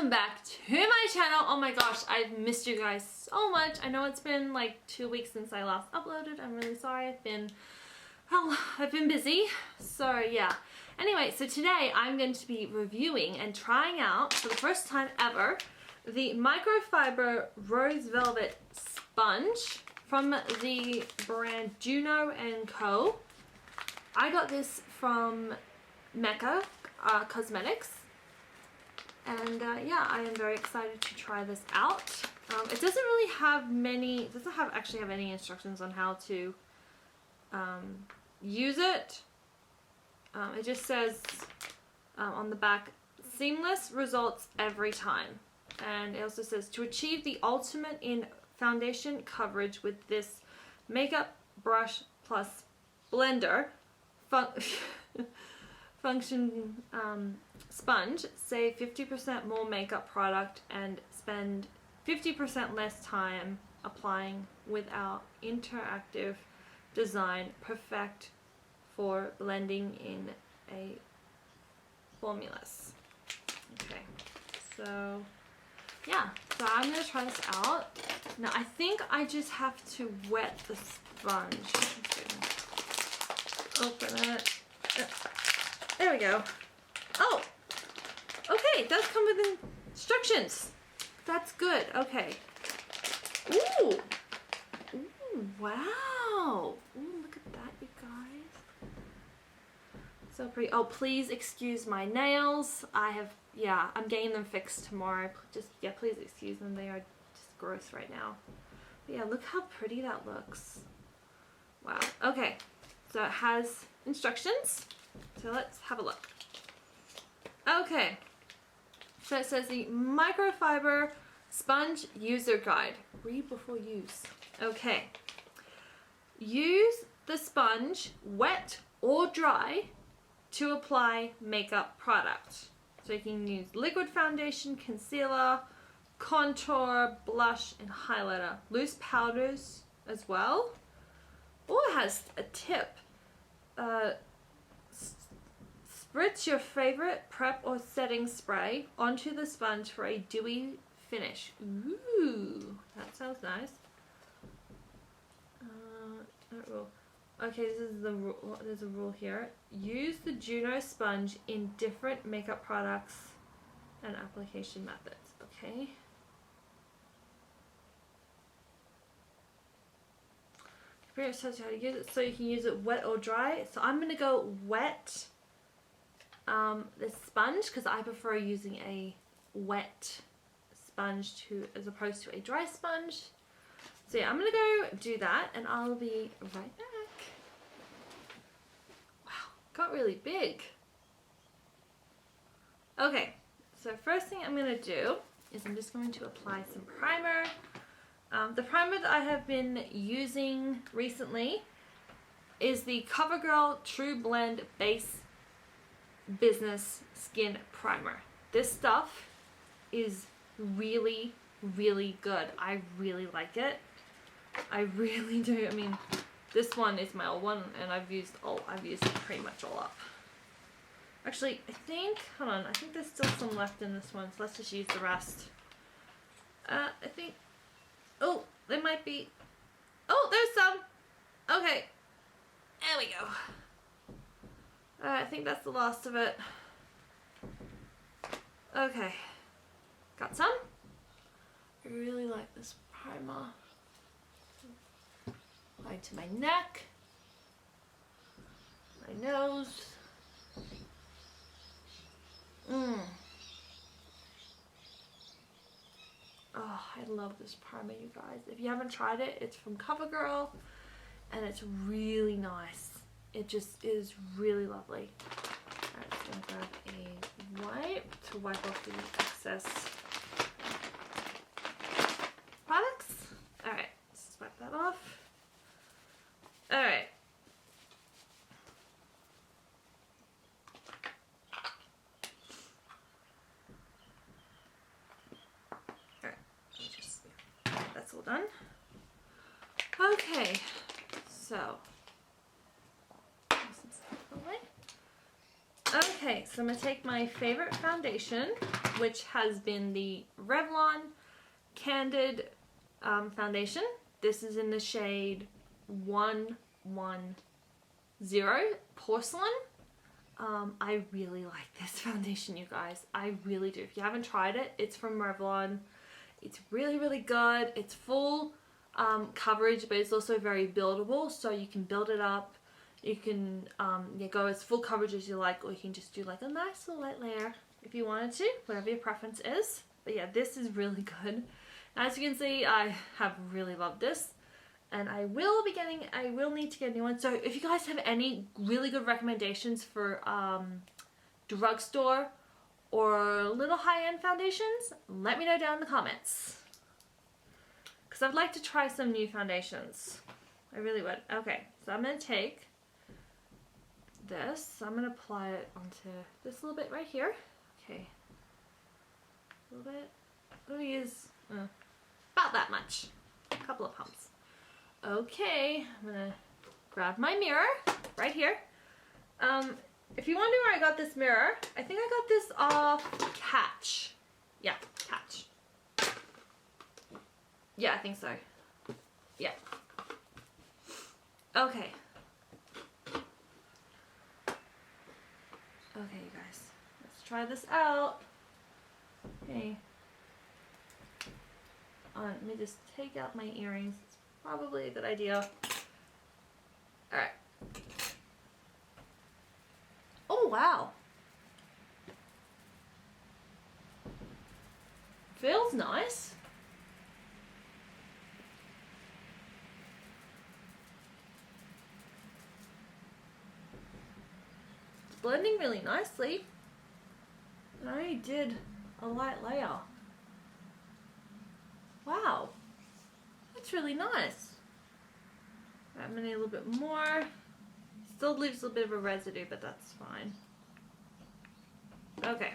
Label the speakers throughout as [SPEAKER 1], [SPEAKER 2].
[SPEAKER 1] welcome back to my channel. Oh my gosh, I've missed you guys so much. I know it's been like 2 weeks since I last uploaded. I'm really sorry. I've been busy. So yeah. Anyway, so today I'm going to be reviewing and trying out for the first time ever the microfiber rose velvet sponge from the brand Juno&Co. I got this from Mecca Cosmetics. And yeah, I am very excited to try this out. It doesn't really have many, actually have any instructions on how to use it. It just says on the back, seamless results every time. And it also says, to achieve the ultimate in foundation coverage with this makeup brush plus blender function sponge, save 50% more makeup product and spend 50% less time applying with our interactive design, perfect for blending in a formulas. Okay, so yeah, so I'm gonna try this out. Now I think I just have to wet the sponge. Open it. There we go. Oh, okay, it does come with instructions. That's good. Okay. Ooh. Ooh, wow. Ooh, look at that, you guys. So pretty. Oh, please excuse my nails. I'm getting them fixed tomorrow. Please excuse them. They are just gross right now. But yeah, look how pretty that looks. Wow. Okay, so it has instructions. So let's have a look. Okay, so it says the microfiber sponge user guide. Read before use. Okay. Use the sponge wet or dry to apply makeup product. So you can use liquid foundation, concealer, contour, blush, and highlighter. Loose powders as well. Oh, it has a tip. Spritz your favorite prep or setting spray onto the sponge for a dewy finish. Ooh, that sounds nice. Okay, this is the rule. There's a rule here. Use the Juno sponge in different makeup products and application methods. Okay. Computer tells you how to use it, so you can use it wet or dry. So I'm gonna go wet. This sponge, because I prefer using a wet sponge as opposed to a dry sponge. So yeah, I'm gonna go do that and I'll be right back. Wow, got really big. Okay, so first thing I'm gonna do is I'm just going to apply some primer. The primer that I have been using recently is the CoverGirl True Blend Base Business Skin Primer. This stuff is really, really good. I really like it. I really do. I mean, this one is my old one and I've used it pretty much all up. Actually, hold on, I think there's still some left in this one, so let's just use the rest. Oh, there might be, oh, there's some. Okay, there we go. I think that's the last of it. Okay, got some. I really like this primer. Apply to my neck, my nose. Oh, I love this primer, you guys. If you haven't tried it, it's from CoverGirl and it's really nice. It just is really lovely. Alright, just gonna grab a wipe to wipe off the excess products. Alright, let's just wipe that off. Alright. Alright, that's all done. Okay, so Okay, so I'm going to take my favorite foundation, which has been the Revlon Candid foundation. This is in the shade 110 Porcelain. I really like this foundation, you guys. I really do. If you haven't tried it, it's from Revlon. It's really, really good. It's full coverage, but it's also very buildable, so you can build it up. You can go as full coverage as you like, or you can just do like a nice little light layer if you wanted to, whatever your preference is. But yeah, this is really good. As you can see, I have really loved this, and I will need to get a new one. So if you guys have any really good recommendations for drugstore or little high-end foundations, let me know down in the comments, because I'd like to try some new foundations. I really would. Okay, so I'm going to take this. I'm going to apply it onto this little bit right here. Okay. A little bit. I'm going to use about that much. A couple of pumps. Okay. I'm going to grab my mirror right here. If you wonder where I got this mirror, I think I got this off Catch. Yeah, Catch. Yeah, I think so. Yeah. Okay. Okay, you guys. Let's try this out. Okay. Let me just take out my earrings. It's probably a good idea. Alright. Oh, wow. Feels nice. It's blending really nicely. I already did a light layer. Wow. That's really nice. I'm gonna need a little bit more. Still leaves a little bit of a residue, but that's fine. Okay.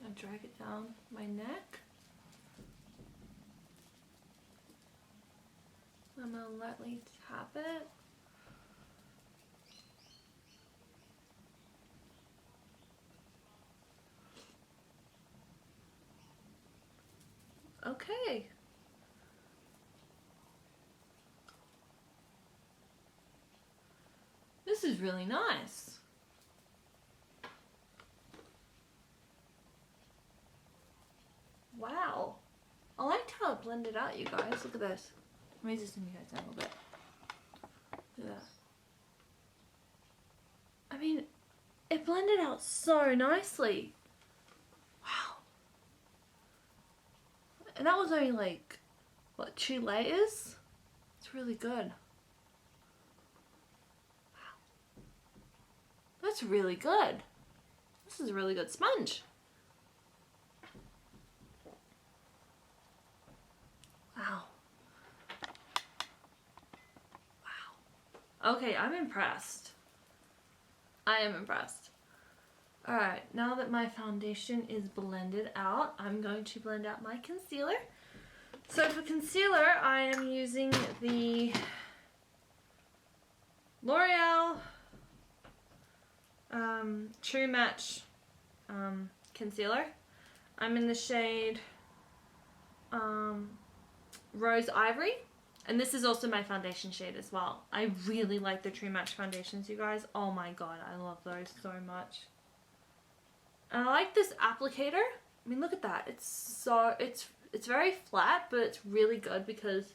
[SPEAKER 1] I'll drag it down my neck. I'm gonna lightly tap it. Okay. This is really nice. Wow. I liked how it blended out, you guys. Look at this. Let me just zoom you guys down a little bit. Look at that. I mean, it blended out so nicely. Wow. And that was only like, what, 2 layers? It's really good. Wow. That's really good. This is a really good sponge. Wow. Wow. Okay, I'm impressed. I am impressed. Alright, now that my foundation is blended out, I'm going to blend out my concealer. So for concealer, I am using the L'Oreal True Match concealer. I'm in the shade Rose Ivory, and this is also my foundation shade as well. I really like the True Match foundations, you guys. Oh my god, I love those so much. And I like this applicator. I mean, look at that. It's very flat, but it's really good because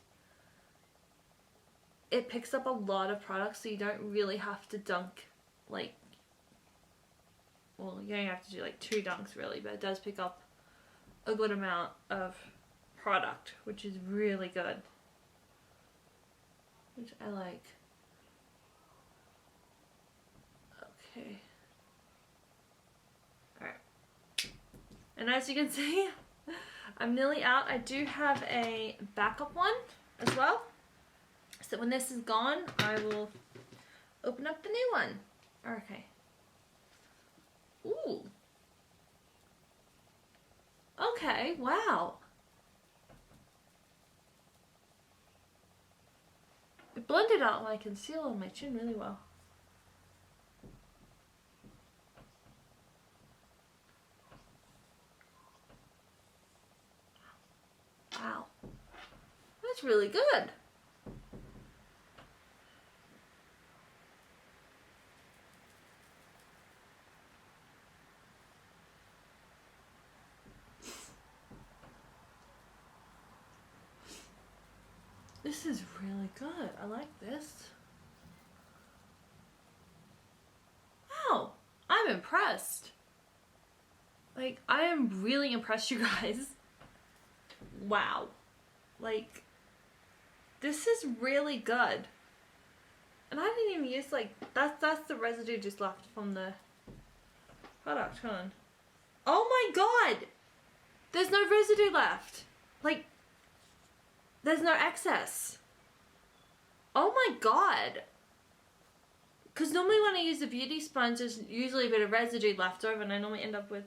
[SPEAKER 1] it picks up a lot of products, so you don't really have to dunk like, well, you don't have to do like 2 dunks really, but it does pick up a good amount of product, which is really good, which I like. Okay. Alright. And as you can see, I'm nearly out. I do have a backup one as well. So when this is gone, I will open up the new one. Okay. Ooh. Okay, wow. It blended out my concealer on my chin really well. Wow. That's really good. This is really good. I like this. Wow, I'm impressed. Like, I am really impressed, you guys. Wow. Like, this is really good. And I didn't even use, like, that's the residue just left from the product. Hold on. Oh my god! There's no residue left. Like, there's no excess. Oh my god. Because normally when I use a beauty sponge, there's usually a bit of residue left over and I normally end up with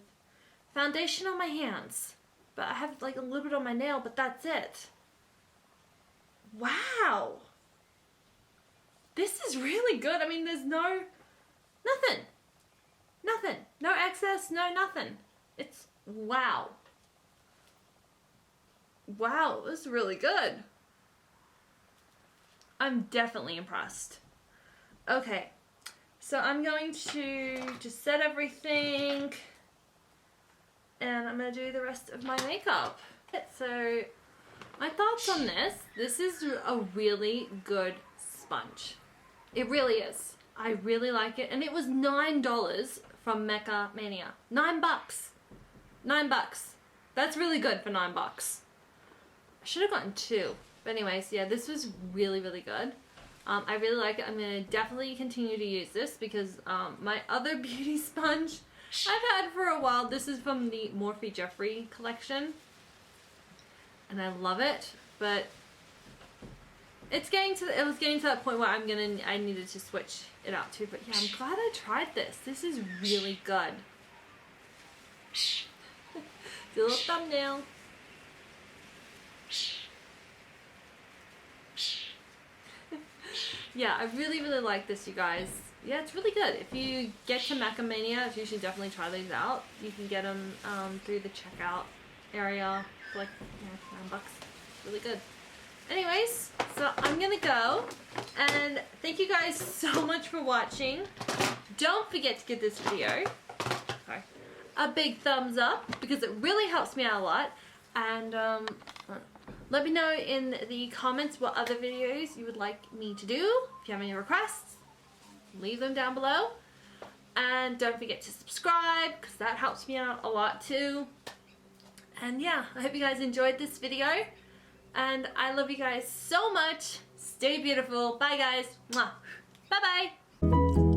[SPEAKER 1] foundation on my hands. But I have like a little bit on my nail, but that's it. Wow. This is really good. I mean, there's nothing. Nothing. No excess, no nothing. It's, wow. Wow, this is really good. I'm definitely impressed. Okay, so I'm going to just set everything and I'm going to do the rest of my makeup. So, my thoughts on this. This is a really good sponge. It really is. I really like it. And it was $9 from Mecca Mania. $9. $9. That's really good for $9. I should have gotten 2. But anyways, yeah, this was really, really good. I really like it. I'm going to definitely continue to use this because my other beauty sponge I've had for a while. This is from the Morphe Jeffrey collection. And I love it. But it was getting to that point where I needed to switch it out too. But yeah, I'm glad I tried this. This is really good. Do a little thumbnail. Yeah, I really, really like this, you guys. Yeah, it's really good. If you get to Macamania, you should definitely try these out. You can get them through the checkout area for like, $9. Really good. Anyways, so I'm gonna go, and thank you guys so much for watching. Don't forget to give this video a big thumbs up because it really helps me out a lot. And let me know in the comments what other videos you would like me to do. If you have any requests, leave them down below. And don't forget to subscribe because that helps me out a lot too. And yeah, I hope you guys enjoyed this video. And I love you guys so much. Stay beautiful. Bye guys. Mwah. Bye bye.